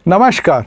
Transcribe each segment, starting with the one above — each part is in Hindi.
नमस्कार।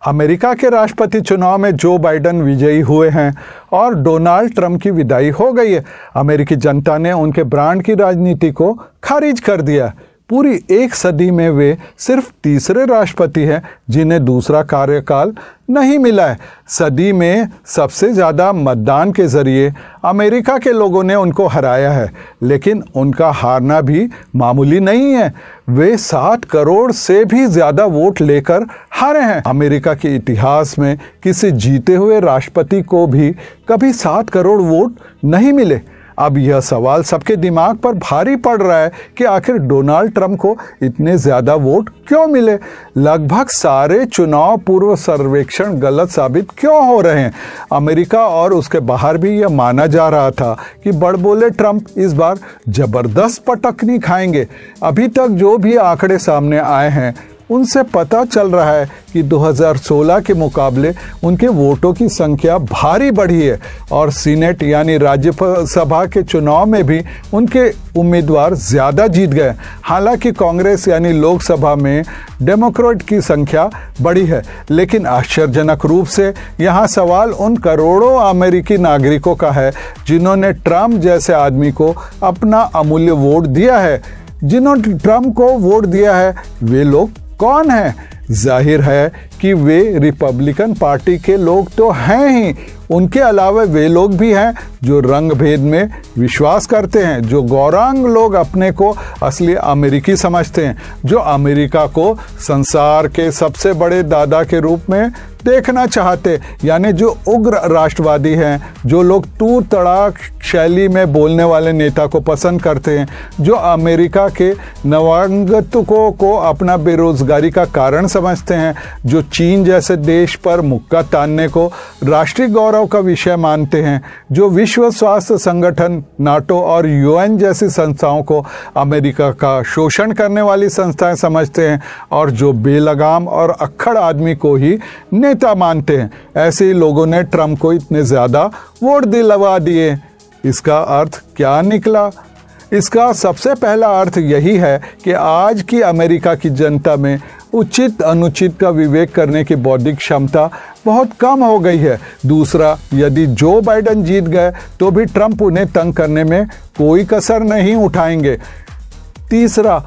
अमेरिका के राष्ट्रपति चुनाव में जो बाइडेन विजयी हुए हैं और डोनाल्ड ट्रंप की विदाई हो गई है। अमेरिकी जनता ने उनके ब्रांड की राजनीति को खारिज कर दिया। पूरी एक सदी में वे सिर्फ तीसरे राष्ट्रपति हैं जिन्हें दूसरा कार्यकाल नहीं मिला है। सदी में सबसे ज़्यादा मतदान के जरिए अमेरिका के लोगों ने उनको हराया है, लेकिन उनका हारना भी मामूली नहीं है। वे 7 करोड़ से भी ज़्यादा वोट लेकर हारे हैं। अमेरिका के इतिहास में किसी जीते हुए राष्ट्रपति को भी कभी 7 करोड़ वोट नहीं मिले। अब यह सवाल सबके दिमाग पर भारी पड़ रहा है कि आखिर डोनाल्ड ट्रंप को इतने ज़्यादा वोट क्यों मिले। लगभग सारे चुनाव पूर्व सर्वेक्षण गलत साबित क्यों हो रहे हैं। अमेरिका और उसके बाहर भी यह माना जा रहा था कि बड़बोले ट्रंप इस बार जबरदस्त पटकनी खाएंगे। अभी तक जो भी आंकड़े सामने आए हैं उनसे पता चल रहा है कि 2016 के मुकाबले उनके वोटों की संख्या भारी बढ़ी है और सीनेट यानी राज्यसभा के चुनाव में भी उनके उम्मीदवार ज़्यादा जीत गए। हालांकि कांग्रेस यानी लोकसभा में डेमोक्रेट की संख्या बढ़ी है, लेकिन आश्चर्यजनक रूप से यहाँ सवाल उन करोड़ों अमेरिकी नागरिकों का है जिन्होंने ट्रंप जैसे आदमी को अपना अमूल्य वोट दिया है। जिन्होंने ट्रंप को वोट दिया है वे लोग कौन हैं? जाहिर है कि वे रिपब्लिकन पार्टी के लोग तो हैं ही, उनके अलावा वे लोग भी हैं जो रंग भेद में विश्वास करते हैं, जो गौरांग लोग अपने को असली अमेरिकी समझते हैं, जो अमेरिका को संसार के सबसे बड़े दादा के रूप में देखना चाहते, यानी जो उग्र राष्ट्रवादी हैं, जो लोग तूर तड़ाक शैली में बोलने वाले नेता को पसंद करते हैं, जो अमेरिका के नवागंतुकों को अपना बेरोजगारी का कारण समझते हैं, जो चीन जैसे देश पर मुक्का तानने को राष्ट्रीय गौरव का विषय मानते हैं, जो विश्व स्वास्थ्य संगठन नाटो और यूएन जैसी संस्थाओं को अमेरिका का शोषण करने वाली संस्थाएं समझते हैं और जो बेलगाम और अक्खड़ आदमी को ही नेता मानते हैं। ऐसे ही लोगों ने ट्रंप को इतने ज़्यादा वोट दिलवा दिए। इसका अर्थ क्या निकला? इसका सबसे पहला अर्थ यही है कि आज की अमेरिका की जनता में उचित अनुचित का विवेक करने की बौद्धिक क्षमता बहुत कम हो गई है। दूसरा, यदि जो बाइडेन जीत गए तो भी ट्रंप उन्हें तंग करने में कोई कसर नहीं उठाएंगे। तीसरा,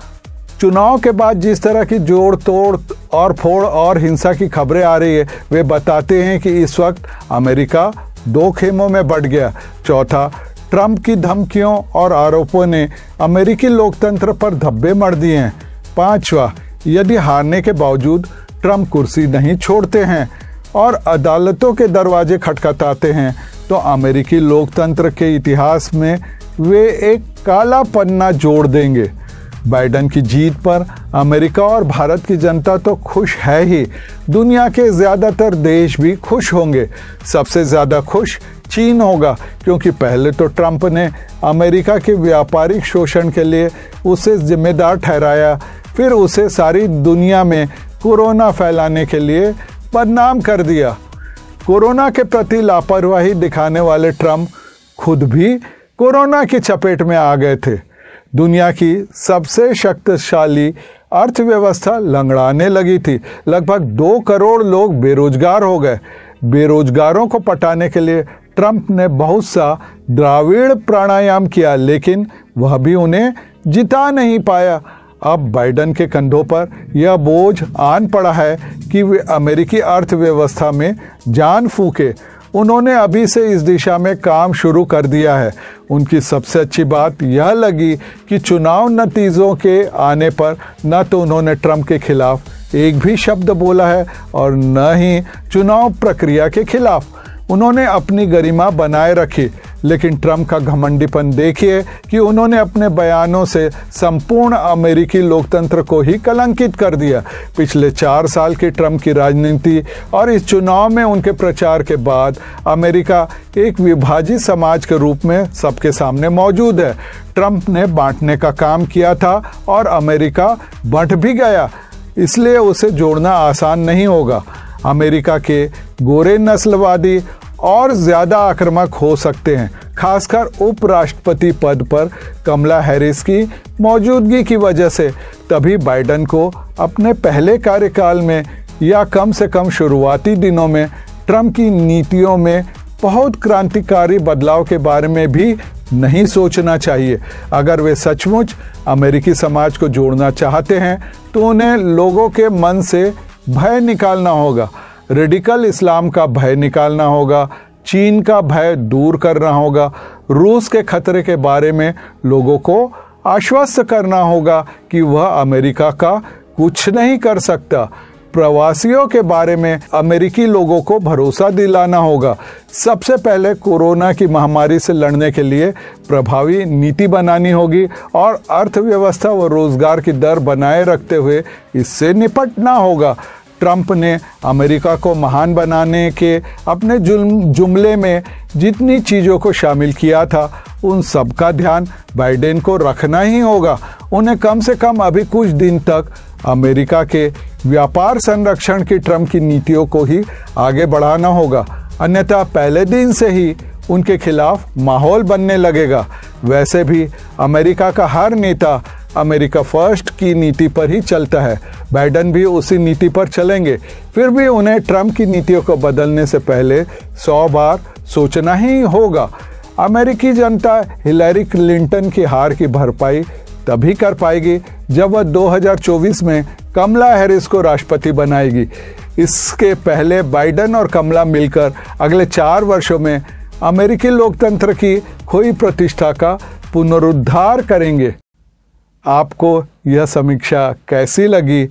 चुनाव के बाद जिस तरह की जोड़ तोड़ और फोड़ और हिंसा की खबरें आ रही है वे बताते हैं कि इस वक्त अमेरिका 2 खेमों में बंट गया। चौथा, ट्रंप की धमकियों और आरोपों ने अमेरिकी लोकतंत्र पर धब्बे मढ़ दिए हैं। पांचवा, यदि हारने के बावजूद ट्रंप कुर्सी नहीं छोड़ते हैं और अदालतों के दरवाजे खटखटाते हैं तो अमेरिकी लोकतंत्र के इतिहास में वे एक काला पन्ना जोड़ देंगे। बाइडेन की जीत पर अमेरिका और भारत की जनता तो खुश है ही, दुनिया के ज़्यादातर देश भी खुश होंगे। सबसे ज़्यादा खुश चीन होगा, क्योंकि पहले तो ट्रंप ने अमेरिका के व्यापारिक शोषण के लिए उसे जिम्मेदार ठहराया, फिर उसे सारी दुनिया में कोरोना फैलाने के लिए बदनाम कर दिया। कोरोना के प्रति लापरवाही दिखाने वाले ट्रंप खुद भी कोरोना की चपेट में आ गए थे। दुनिया की सबसे शक्तिशाली अर्थव्यवस्था लंगड़ाने लगी थी। लगभग 2 करोड़ लोग बेरोजगार हो गए। बेरोजगारों को पटाने के लिए ट्रंप ने बहुत सा द्राविड़ प्राणायाम किया, लेकिन वह भी उन्हें जिता नहीं पाया। अब बाइडेन के कंधों पर यह बोझ आन पड़ा है कि वे अमेरिकी अर्थव्यवस्था में जान फूंके। उन्होंने अभी से इस दिशा में काम शुरू कर दिया है। उनकी सबसे अच्छी बात यह लगी कि चुनाव नतीजों के आने पर न तो उन्होंने ट्रंप के खिलाफ एक भी शब्द बोला है और न ही चुनाव प्रक्रिया के खिलाफ। उन्होंने अपनी गरिमा बनाए रखी, लेकिन ट्रंप का घमंडीपन देखिए कि उन्होंने अपने बयानों से संपूर्ण अमेरिकी लोकतंत्र को ही कलंकित कर दिया। पिछले 4 साल की ट्रंप की राजनीति और इस चुनाव में उनके प्रचार के बाद अमेरिका एक विभाजित समाज के रूप में सबके सामने मौजूद है। ट्रंप ने बांटने का काम किया था और अमेरिका बंट भी गया, इसलिए उसे जोड़ना आसान नहीं होगा। अमेरिका के गोरे नस्लवादी और ज़्यादा आक्रामक हो सकते हैं, खासकर उपराष्ट्रपति पद पर कमला हैरिस की मौजूदगी की वजह से। तभी बाइडेन को अपने पहले कार्यकाल में या कम से कम शुरुआती दिनों में ट्रंप की नीतियों में बहुत क्रांतिकारी बदलाव के बारे में भी नहीं सोचना चाहिए। अगर वे सचमुच अमेरिकी समाज को जोड़ना चाहते हैं तो उन्हें लोगों के मन से भय निकालना होगा, रेडिकल इस्लाम का भय निकालना होगा, चीन का भय दूर करना होगा, रूस के खतरे के बारे में लोगों को आश्वस्त करना होगा कि वह अमेरिका का कुछ नहीं कर सकता, प्रवासियों के बारे में अमेरिकी लोगों को भरोसा दिलाना होगा। सबसे पहले कोरोना की महामारी से लड़ने के लिए प्रभावी नीति बनानी होगी और अर्थव्यवस्था व रोजगार की दर बनाए रखते हुए इससे निपटना होगा। ट्रंप ने अमेरिका को महान बनाने के अपने जुमले में जितनी चीज़ों को शामिल किया था उन सब का ध्यान बाइडेन को रखना ही होगा। उन्हें कम से कम अभी कुछ दिन तक अमेरिका के व्यापार संरक्षण की ट्रंप की नीतियों को ही आगे बढ़ाना होगा, अन्यथा पहले दिन से ही उनके खिलाफ माहौल बनने लगेगा। वैसे भी अमेरिका का हर नेता अमेरिका फर्स्ट की नीति पर ही चलता है, बाइडेन भी उसी नीति पर चलेंगे। फिर भी उन्हें ट्रंप की नीतियों को बदलने से पहले 100 बार सोचना ही होगा। अमेरिकी जनता हिलरी क्लिंटन की हार की भरपाई तभी कर पाएगी जब वह 2024 में कमला हैरिस को राष्ट्रपति बनाएगी। इसके पहले बाइडेन और कमला मिलकर अगले 4 वर्षों में अमेरिकी लोकतंत्र की खोई प्रतिष्ठा का पुनरुद्धार करेंगे। आपको यह समीक्षा कैसी लगी?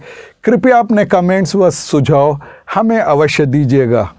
कृपया अपने कमेंट्स व सुझाव हमें अवश्य दीजिएगा।